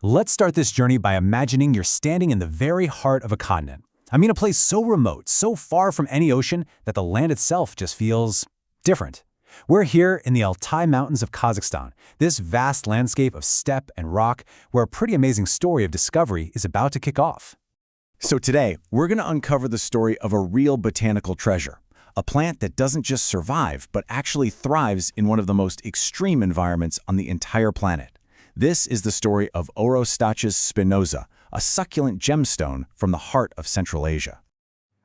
Let's start this journey by imagining you're standing in the very heart of a continent. I mean a place so remote, so far from any ocean that the land itself just feels different. We're here in the Altai Mountains of Kazakhstan, this vast landscape of steppe and rock where a pretty amazing story of discovery is about to kick off. So today, we're going to uncover the story of a real botanical treasure, a plant that doesn't just survive, but actually thrives in one of the most extreme environments on the entire planet. This is the story of Orostachys spinosa, a succulent gemstone from the heart of Central Asia.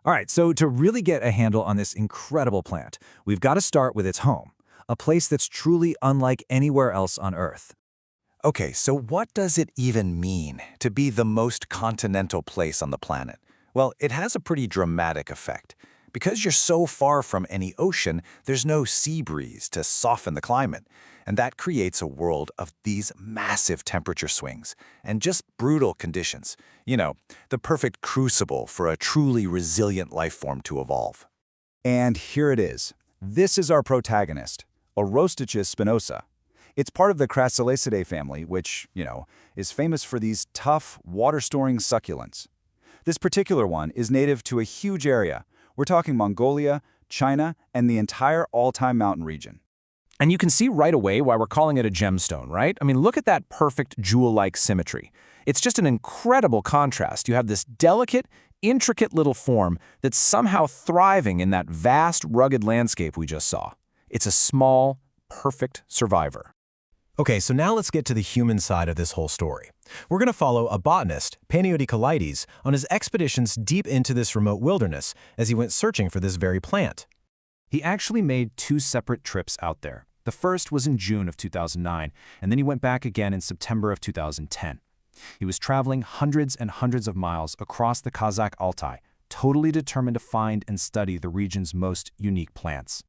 All right, so to really get a handle on this incredible plant, we've got to start with its home, a place that's truly unlike anywhere else on Earth. Okay, so what does it even mean to be the most continental place on the planet? Well, it has a pretty dramatic effect. Because you're so far from any ocean, there's no sea breeze to soften the climate, and that creates a world of these massive temperature swings and just brutal conditions. You know, the perfect crucible for a truly resilient life form to evolve. And here it is. This is our protagonist, Orostachys spinosa. It's part of the Crassulaceae family, which, is famous for these tough, water-storing succulents. This particular one is native to a huge area. We're talking Mongolia, China, and the entire Altai Mountain region. And you can see right away why we're calling it a gemstone, right? I mean, look at that perfect jewel-like symmetry. It's just an incredible contrast. You have this delicate, intricate little form that's somehow thriving in that vast, rugged landscape we just saw. It's a small, perfect survivor. Okay, so now let's get to the human side of this whole story. We're going to follow a botanist, Panayoti Kelaidis, on his expeditions deep into this remote wilderness as he went searching for this very plant. He actually made two separate trips out there. The first was in June of 2009, and then he went back again in September of 2010. He was traveling hundreds and hundreds of miles across the Kazakh Altai, totally determined to find and study the region's most unique plants.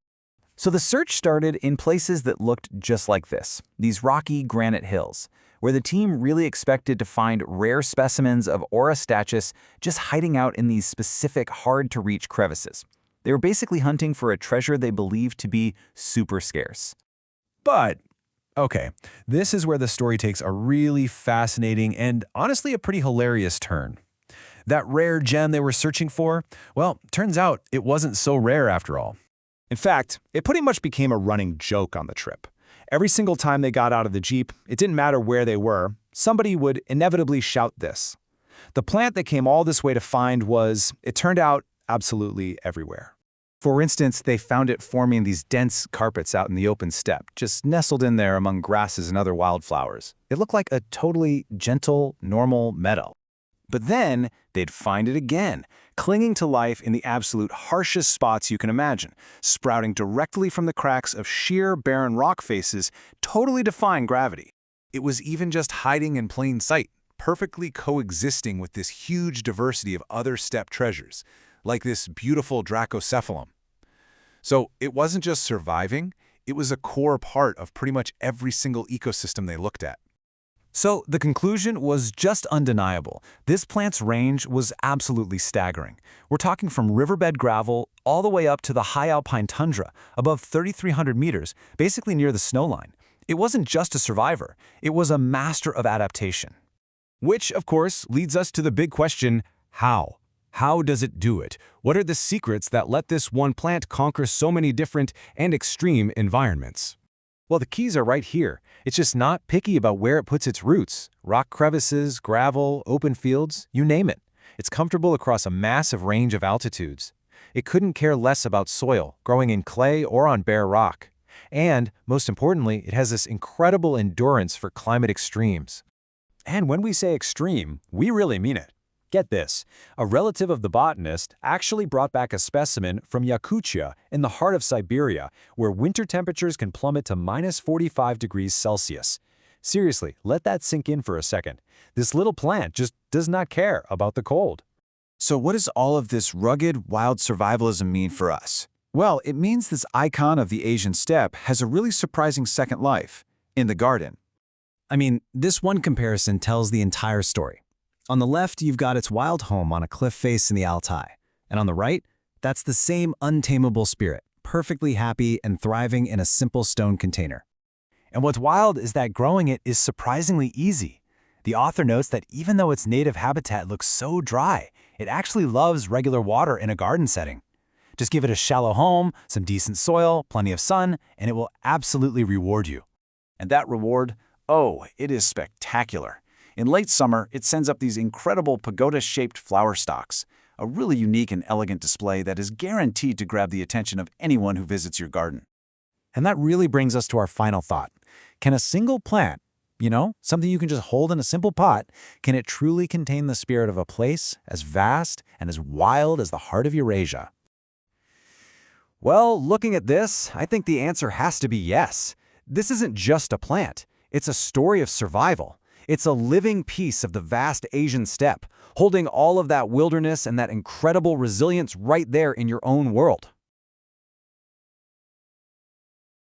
So the search started in places that looked just like this, these rocky granite hills, where the team really expected to find rare specimens of Orostachys just hiding out in these specific hard-to-reach crevices. They were basically hunting for a treasure they believed to be super scarce. But, okay, this is where the story takes a really fascinating and honestly a pretty hilarious turn. That rare gem they were searching for, well, turns out it wasn't so rare after all. In fact, it pretty much became a running joke on the trip. Every single time they got out of the Jeep, it didn't matter where they were, somebody would inevitably shout this. The plant they came all this way to find was, it turned out, absolutely everywhere. For instance, they found it forming these dense carpets out in the open steppe, just nestled in there among grasses and other wildflowers. It looked like a totally gentle, normal meadow. But then they'd find it again, clinging to life in the absolute harshest spots you can imagine, sprouting directly from the cracks of sheer, barren rock faces, totally defying gravity. It was even just hiding in plain sight, perfectly coexisting with this huge diversity of other steppe treasures, like this beautiful Dracocephalum. So it wasn't just surviving, it was a core part of pretty much every single ecosystem they looked at. So the conclusion was just undeniable. This plant's range was absolutely staggering. We're talking from riverbed gravel all the way up to the high alpine tundra, above 3,300 meters, basically near the snowline. It wasn't just a survivor, it was a master of adaptation. Which, of course, leads us to the big question, how? How does it do it? What are the secrets that let this one plant conquer so many different and extreme environments? Well, the keys are right here. It's just not picky about where it puts its roots. Rock crevices, gravel, open fields, you name it. It's comfortable across a massive range of altitudes. It couldn't care less about soil, growing in clay or on bare rock. And, most importantly, it has this incredible endurance for climate extremes. And when we say extreme, we really mean it. Get this, a relative of the botanist actually brought back a specimen from Yakutia in the heart of Siberia, where winter temperatures can plummet to -45 degrees Celsius. Seriously, let that sink in for a second. This little plant just does not care about the cold. So what does all of this rugged, wild survivalism mean for us? Well, it means this icon of the Asian steppe has a really surprising second life, in the garden. I mean, this one comparison tells the entire story. On the left, you've got its wild home on a cliff face in the Altai. And on the right, that's the same untamable spirit, perfectly happy and thriving in a simple stone container. And what's wild is that growing it is surprisingly easy. The author notes that even though its native habitat looks so dry, it actually loves regular water in a garden setting. Just give it a shallow home, some decent soil, plenty of sun, and it will absolutely reward you. And that reward, oh, it is spectacular. In late summer, it sends up these incredible pagoda-shaped flower stalks, a really unique and elegant display that is guaranteed to grab the attention of anyone who visits your garden. And that really brings us to our final thought. Can a single plant, something you can just hold in a simple pot, can it truly contain the spirit of a place as vast and as wild as the heart of Eurasia? Well, looking at this, I think the answer has to be yes. This isn't just a plant. It's a story of survival. It's a living piece of the vast Asian steppe, holding all of that wilderness and that incredible resilience right there in your own world.